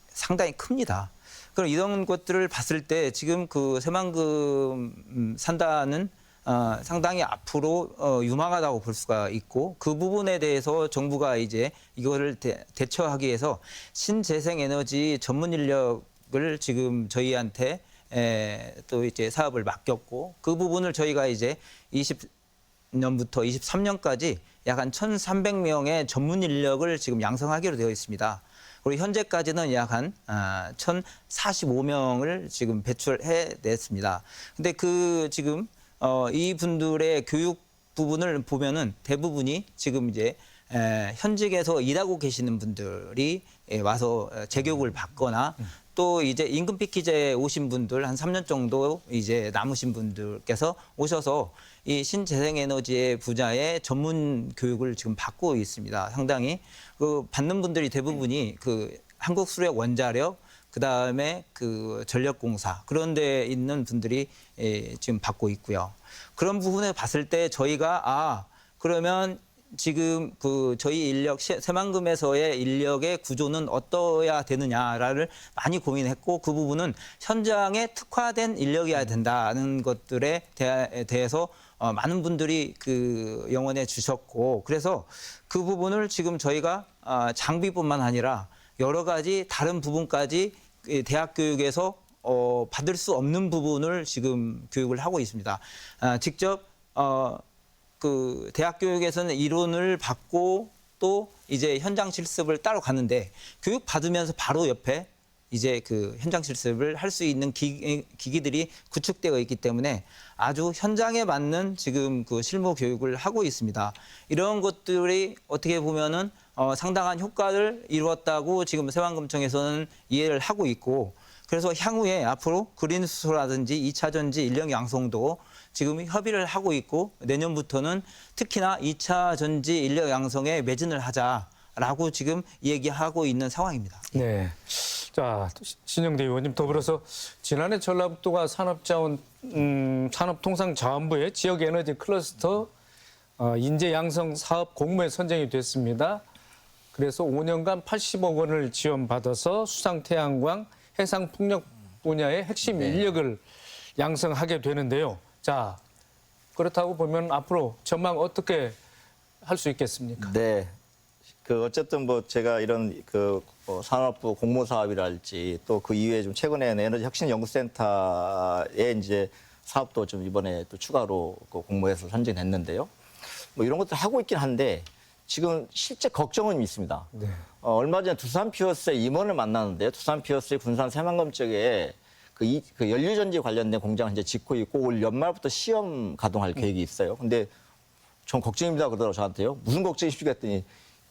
상당히 큽니다. 그럼 이런 것들을 봤을 때 지금 그 새만금 산다는 상당히 앞으로 유망하다고 볼 수가 있고 그 부분에 대해서 정부가 이제 이거를 대처하기 위해서 신재생에너지 전문 인력을 지금 저희한테 또 이제 사업을 맡겼고 그 부분을 저희가 이제 20년부터 23년까지 약 한 1,300명의 전문 인력을 지금 양성하기로 되어 있습니다. 그리고 현재까지는 약 한 1,045명을 지금 배출해냈습니다. 근데 그 지금 이 분들의 교육 부분을 보면은 대부분이 지금 이제 현직에서 일하고 계시는 분들이 와서 재교육을 받거나 또 이제 임금 패키지에 오신 분들 한 3년 정도 이제 남으신 분들께서 오셔서 이 신재생에너지의 분야의 전문 교육을 지금 받고 있습니다. 상당히 그 받는 분들이 대부분이 그 한국수력 원자력 그다음에 그 전력공사 그런 데 있는 분들이 지금 받고 있고요. 그런 부분을 봤을 때 저희가 그러면 지금 그 저희 인력 새만금에서의 인력의 구조는 어떠해야 되느냐를 많이 고민했고 그 부분은 현장에 특화된 인력이어야 된다는 것들에 대해서 많은 분들이 그 영원해 주셨고 그래서 그 부분을 지금 저희가 장비뿐만 아니라 여러 가지 다른 부분까지 대학 교육에서 받을 수 없는 부분을 지금 교육을 하고 있습니다. 직접 그 대학 교육에서는 이론을 받고 또 이제 현장 실습을 따로 가는데 교육 받으면서 바로 옆에 이제 그 현장 실습을 할 수 있는 기기들이 구축되어 있기 때문에 아주 현장에 맞는 지금 그 실무 교육을 하고 있습니다. 이런 것들이 어떻게 보면은 상당한 효과를 이루었다고 지금 새만금청에서는 이해를 하고 있고 그래서 향후에 앞으로 그린수소라든지 2차 전지 인력 양성도 지금 협의를 하고 있고 내년부터는 특히나 2차 전지 인력 양성에 매진을 하자라고 지금 얘기하고 있는 상황입니다. 네. 자, 신영대 의원님 더불어서 지난해 전라북도가 산업통상자원부의 지역에너지 클러스터 인재 양성 사업 공모에 선정이 됐습니다. 그래서 5년간 80억 원을 지원받아서 수상태양광, 해상풍력 분야의 핵심 인력을 양성하게 되는데요. 자, 그렇다고 보면 앞으로 전망 어떻게 할 수 있겠습니까? 네. 어쨌든 제가 이런 산업부 공모 사업이랄지 또 그 이후에 좀 최근에는 에너지 혁신 연구센터에 이제 사업도 좀 이번에 또 추가로 공모해서 선정됐는데요. 이런 것도 하고 있긴 한데 지금 실제 걱정은 있습니다. 네. 얼마 전에 두산 피어스의 임원을 만났는데요. 두산 피어스의 군산 새만금 쪽에 연료전지 관련된 공장을 이제 짓고 있고 올 연말부터 시험 가동할 계획이 있어요. 근데 전 걱정입니다 그러더라고요 저한테요. 무슨 걱정이십니까 했더니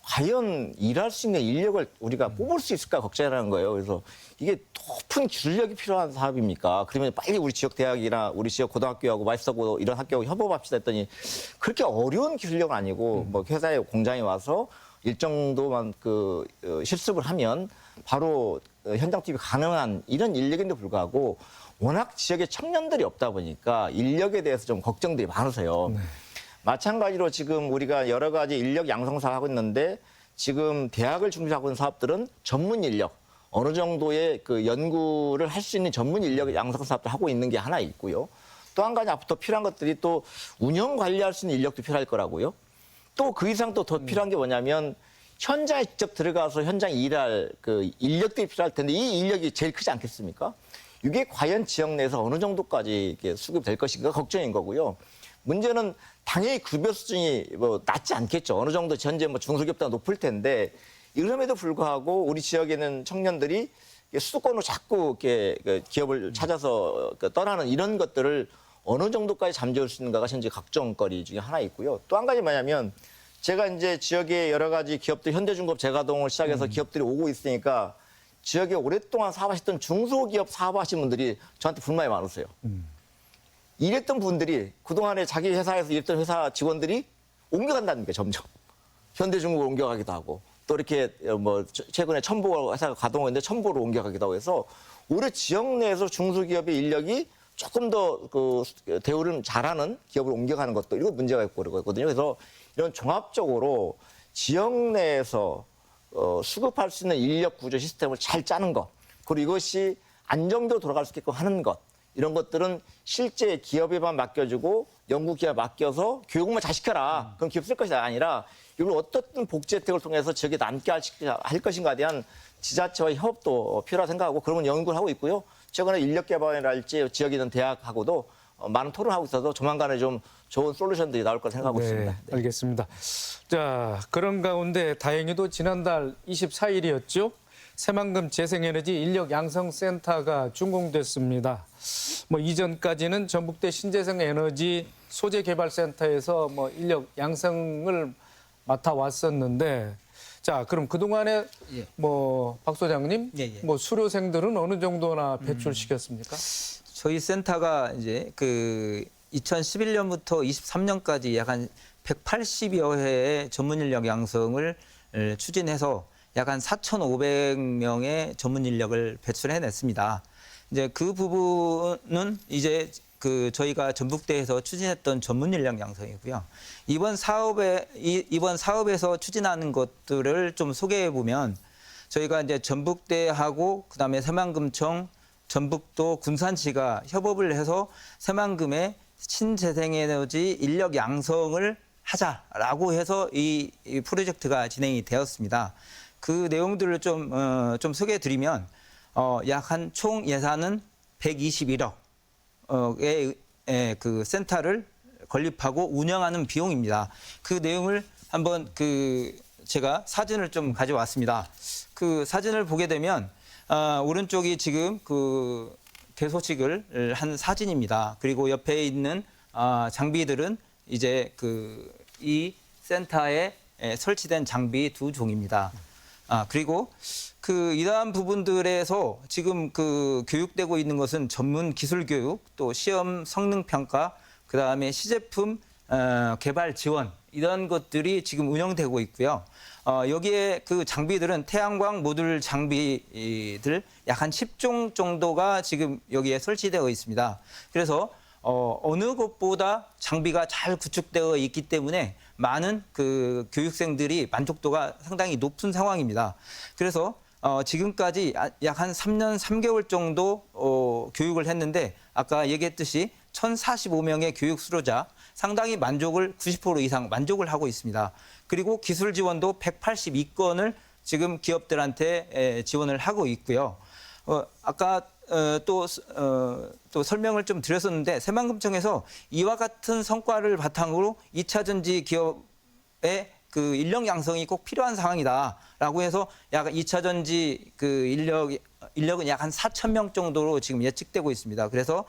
과연 일할 수 있는 인력을 우리가 뽑을 수 있을까 걱정이라는 거예요. 그래서 이게 높은 기술력이 필요한 사업입니까? 그러면 빨리 우리 지역 대학이나 우리 지역 고등학교하고 마이스터고 이런 학교하고 협업합시다 했더니 그렇게 어려운 기술력은 아니고 회사에 공장에 와서 일정도만 실습을 하면 바로 현장 투입이 가능한 이런 인력인데 불구하고 워낙 지역에 청년들이 없다 보니까 인력에 대해서 좀 걱정들이 많으세요. 네. 마찬가지로 지금 우리가 여러 가지 인력 양성 사업을 하고 있는데 지금 대학을 중심으로 하고 있는 사업들은 전문 인력, 어느 정도의 연구를 할 수 있는 전문 인력 양성 사업도 하고 있는 게 하나 있고요. 또 한 가지 앞으로 필요한 것들이 또 운영 관리할 수 있는 인력도 필요할 거라고요. 또 그 이상 또 더 필요한 게 뭐냐면 현장에 직접 들어가서 현장 일할 인력들이 필요할 텐데 이 인력이 제일 크지 않겠습니까? 이게 과연 지역 내에서 어느 정도까지 수급될 것인가 걱정인 거고요. 문제는 당연히 급여 수준이 낮지 않겠죠. 어느 정도 현재 중소기업보다 높을 텐데 이럼에도 불구하고 우리 지역에는 청년들이 수도권으로 자꾸 기업을 찾아서 떠나는 이런 것들을 어느 정도까지 잠재울 수 있는가가 현재 걱정거리 중에 하나 있고요. 또 한 가지 뭐냐면 제가 이제 지역의 여러 가지 기업들 현대중공업 재가동을 시작해서 기업들이 오고 있으니까 지역에 오랫동안 사업하셨던 중소기업 사업하신 분들이 저한테 불만이 많으세요. 일했던 분들이 그동안에 자기 회사에서 일했던 회사 직원들이 옮겨간다는 게 점점. 현대중공업으로 옮겨가기도 하고 또 이렇게 최근에 첨보 회사가 가동했는데 첨보로 옮겨가기도 하고 해서 오히려 지역 내에서 중소기업의 인력이 조금 더 대우를 잘하는 기업을 옮겨가는 것도 이거 문제가 있고 그러거든요. 그래서 이런 종합적으로 지역 내에서 수급할 수 있는 인력 구조 시스템을 잘 짜는 것 그리고 이것이 안정적으로 돌아갈 수 있게끔 하는 것 이런 것들은 실제 기업에만 맡겨주고 연구기업에 맡겨서 교육만 잘 시켜라. 그럼 기업 쓸 것이 아니라 이걸 어떤 복지 혜택을 통해서 지역에 남게 할 것인가에 대한 지자체와의 협업도 필요하다고 생각하고 그러면 연구를 하고 있고요. 최근에 인력 개발이랄지 지역에 있는 대학하고도 많은 토론하고 있어서 조만간에 좀 좋은 솔루션들이 나올 거라 생각하고 있습니다. 네, 알겠습니다. 자, 그런 가운데 다행히도 지난달 24일이었죠. 새만금 재생에너지 인력 양성센터가 준공됐습니다. 이전까지는 전북대 신재생에너지 소재개발센터에서 인력 양성을 맡아왔었는데, 자, 그럼 그동안에 박 소장님, 수료생들은 어느 정도나 배출시켰습니까? 저희 센터가 이제 2011년부터 23년까지 약 한 180여 회의 전문 인력 양성을 추진해서 약 한 4,500명의 전문 인력을 배출해냈습니다. 이제 그 부분은 이제 저희가 전북대에서 추진했던 전문 인력 양성이고요. 이번 사업에서 추진하는 것들을 좀 소개해 보면 저희가 이제 전북대하고 그다음에 새만금청, 전북도, 군산시가 협업을 해서 새만금의 신재생에너지 인력 양성을 하자라고 해서 이 프로젝트가 진행이 되었습니다. 그 내용들을 좀 소개해 드리면 약 한 총 예산은 121억의 그 센터를 건립하고 운영하는 비용입니다. 그 내용을 한번 제가 사진을 좀 가져왔습니다. 그 사진을 보게 되면 오른쪽이 지금 개소식을 한 사진입니다. 그리고 옆에 있는 장비들은 이제 이 센터의 설치된 장비 2종입니다. 그리고 그 이러한 부분들에서 지금 그 교육되고 있는 것은 전문 기술 교육, 또 시험 성능 평가, 그다음에 시제품 개발 지원 이런 것들이 지금 운영되고 있고요. 여기에 그 장비들은 태양광 모듈 장비들 약 한 10종 정도가 지금 여기에 설치되어 있습니다. 그래서 어느 것보다 장비가 잘 구축되어 있기 때문에 많은 그 교육생들이 만족도가 상당히 높은 상황입니다. 그래서 지금까지 약 한 3년 3개월 정도 교육을 했는데 아까 얘기했듯이 1,045명의 교육 수료자 상당히 만족을 90% 이상 만족을 하고 있습니다. 그리고 기술 지원도 182건을 지금 기업들한테 지원을 하고 있고요. 아까 또 설명을 좀 드렸었는데 새만금청에서 이와 같은 성과를 바탕으로 2차 전지 기업의 그 인력 양성이 꼭 필요한 상황이다라고 해서 약 2차 전지 그 인력은 약 한 4,000명 정도로 지금 예측되고 있습니다. 그래서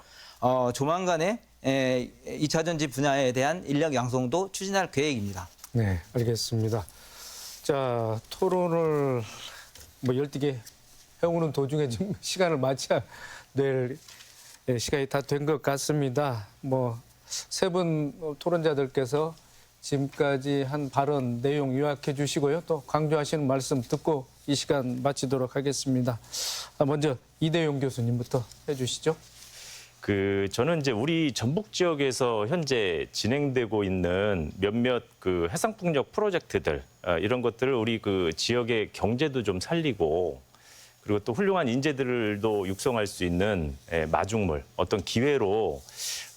조만간에 2차 전지 분야에 대한 인력 양성도 추진할 계획입니다. 네, 알겠습니다. 자, 토론을 뭐 열띠게 해오는 도중에 지금 시간을 마쳐야 될 시간이 다 된 것 같습니다. 뭐 세 분 토론자들께서 지금까지 한 발언 내용 요약해 주시고요. 또 강조하시는 말씀 듣고 이 시간 마치도록 하겠습니다. 먼저 이대용 교수님부터 해주시죠. 저는 이제 우리 전북 지역에서 현재 진행되고 있는 몇몇 그 해상풍력 프로젝트들 이런 것들을 우리 그 지역의 경제도 좀 살리고 그리고 또 훌륭한 인재들도 육성할 수 있는 마중물 어떤 기회로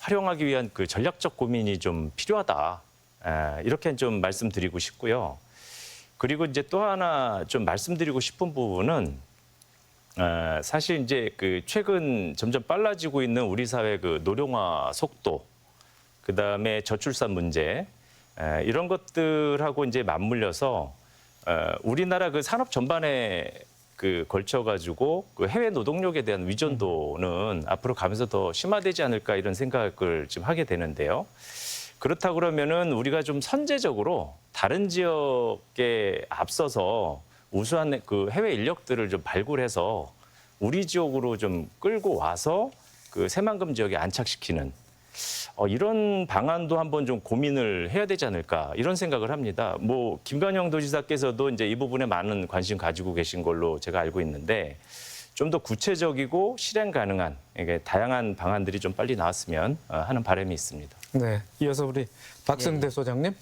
활용하기 위한 그 전략적 고민이 좀 필요하다. 이렇게 좀 말씀드리고 싶고요. 그리고 이제 또 하나 좀 말씀드리고 싶은 부분은 사실 이제 그 최근 점점 빨라지고 있는 우리 사회 그 노령화 속도, 그 다음에 저출산 문제 이런 것들하고 이제 맞물려서 우리나라 그 산업 전반에 그 걸쳐 가지고 그 해외 노동력에 대한 위전도는 앞으로 가면서 더 심화되지 않을까 이런 생각을 지금 하게 되는데요. 그렇다 그러면은 우리가 좀 선제적으로 다른 지역에 앞서서 우수한 그 해외 인력들을 좀 발굴해서 우리 지역으로 좀 끌고 와서 그 새만금 지역에 안착시키는 이런 방안도 한번 좀 고민을 해야 되지 않을까 이런 생각을 합니다. 뭐 김관영 도지사께서도 이제 이 부분에 많은 관심 가지고 계신 걸로 제가 알고 있는데 좀 더 구체적이고 실행 가능한 이게 다양한 방안들이 좀 빨리 나왔으면 하는 바람이 있습니다. 네, 이어서 우리 박성대 소장님.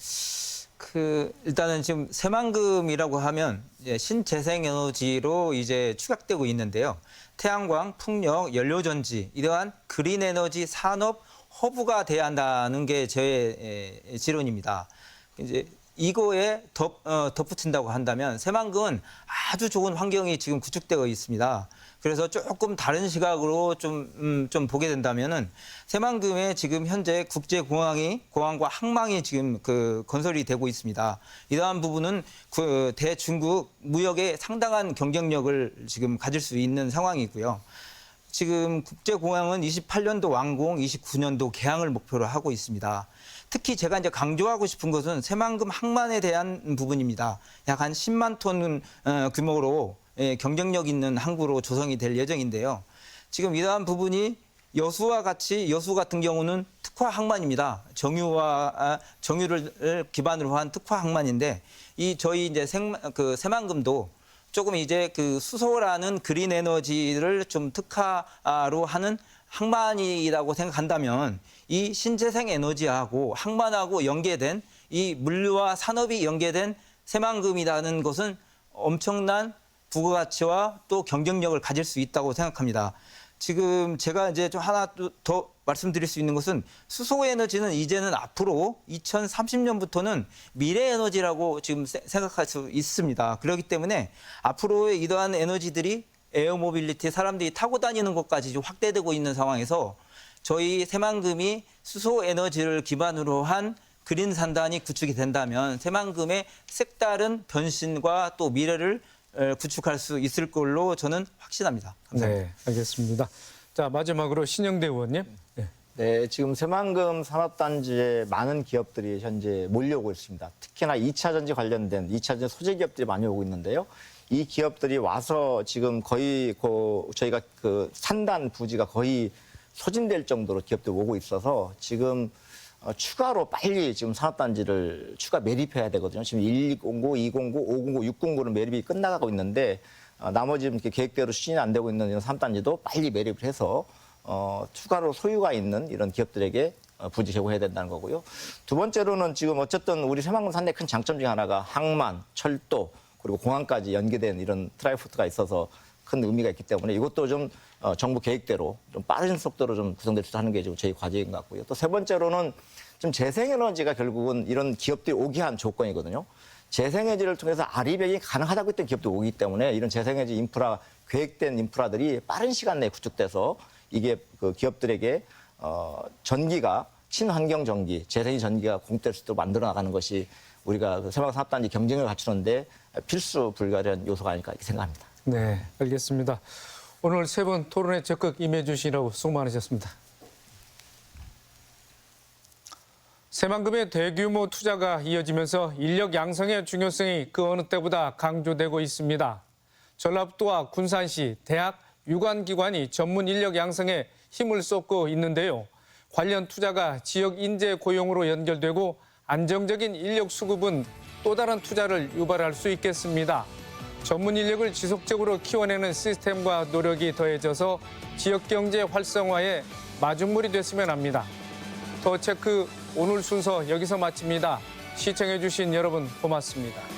일단은 지금 새만금이라고 하면 이제 신재생에너지로 이제 추각되고 있는데요. 태양광, 풍력, 연료전지 이러한 그린 에너지 산업 허브가 돼야 한다는 게 제 지론입니다. 이제 이거에 덧붙인다고 한다면 새만금은 아주 좋은 환경이 지금 구축되어 있습니다. 그래서 조금 다른 시각으로 좀 보게 된다면은 새만금에 지금 현재 공항과 항망이 지금 그 건설이 되고 있습니다. 이러한 부분은 그 대중국 무역에 상당한 경쟁력을 지금 가질 수 있는 상황이고요. 지금 국제공항은 28년도 완공, 29년도 개항을 목표로 하고 있습니다. 특히 제가 이제 강조하고 싶은 것은 새만금 항만에 대한 부분입니다. 약 한 10만 톤 규모로 경쟁력 있는 항구로 조성이 될 예정인데요. 지금 이러한 부분이 여수 같은 경우는 특화 항만입니다. 정유를 기반으로 한 특화 항만인데 저희 이제 새만금도 조금 이제 그 수소라는 그린 에너지를 좀 특화로 하는 항만이라고 생각한다면 이 신재생 에너지하고 항만하고 연계된 이 물류와 산업이 연계된 새만금이라는 것은 엄청난 부가가치와 또 경쟁력을 가질 수 있다고 생각합니다. 지금 제가 이제 좀 하나 더 말씀드릴 수 있는 것은 수소 에너지는 이제는 앞으로 2030년부터는 미래 에너지라고 지금 생각할 수 있습니다. 그렇기 때문에 앞으로의 이러한 에너지들이 에어 모빌리티 사람들이 타고 다니는 것까지 좀 확대되고 있는 상황에서 저희 새만금이 수소 에너지를 기반으로 한 그린 산단이 구축이 된다면 새만금의 색다른 변신과 또 미래를 구축할 수 있을 걸로 저는 확신합니다. 감사합니다. 네, 알겠습니다. 자, 마지막으로 신영대 의원님. 네. 네, 지금 새만금 산업단지에 많은 기업들이 현재 몰려오고 있습니다. 특히나 2차 전지 관련된 2차 전지 소재 기업들이 많이 오고 있는데요. 이 기업들이 와서 지금 거의 저희가 그 산단 부지가 거의 소진될 정도로 기업들이 오고 있어서 지금 추가로 빨리 지금 산업단지를 추가 매립해야 되거든요. 지금 109, 209, 509, 609는 매립이 끝나가고 있는데 나머지 이렇게 계획대로 추진이 안 되고 있는 이런 산업단지도 빨리 매립을 해서 추가로 소유가 있는 이런 기업들에게 부지 제공해야 된다는 거고요. 두 번째로는 지금 어쨌든 우리 새만금 산업의 큰 장점 중에 하나가 항만, 철도, 그리고 공항까지 연계된 이런 트라이포트가 있어서 큰 의미가 있기 때문에 이것도 좀 정부 계획대로 좀 빠른 속도로 좀 구성될 수 하는 게 지금 저희 과제인 것 같고요. 또 세 번째로는 지금 재생에너지가 결국은 이런 기업들이 오게 한 조건이거든요. 재생에너지를 통해서 아리백이 가능하다고 했던 기업도 오기 때문에 이런 재생에너지 인프라, 계획된 인프라들이 빠른 시간 내에 구축돼서 이게 그 기업들에게 전기가 친환경 전기, 재생이 전기가 공급될 수 있도록 만들어 나가는 것이 우리가 그 새만금 산업단지 경쟁을 갖추는데 필수 불가한 요소가 아닐까 이렇게 생각합니다. 네, 알겠습니다. 오늘 세 분 토론에 적극 임해 주시라고 수고 많으셨습니다. 새만금의 대규모 투자가 이어지면서 인력 양성의 중요성이 그 어느 때보다 강조되고 있습니다. 전라북도와 군산시, 대학, 유관기관이 전문 인력 양성에 힘을 쏟고 있는데요. 관련 투자가 지역 인재 고용으로 연결되고 안정적인 인력 수급은 또 다른 투자를 유발할 수 있겠습니다. 전문 인력을 지속적으로 키워내는 시스템과 노력이 더해져서 지역 경제 활성화의 마중물이 됐으면 합니다. 더 체크 오늘 순서 여기서 마칩니다. 시청해주신 여러분 고맙습니다.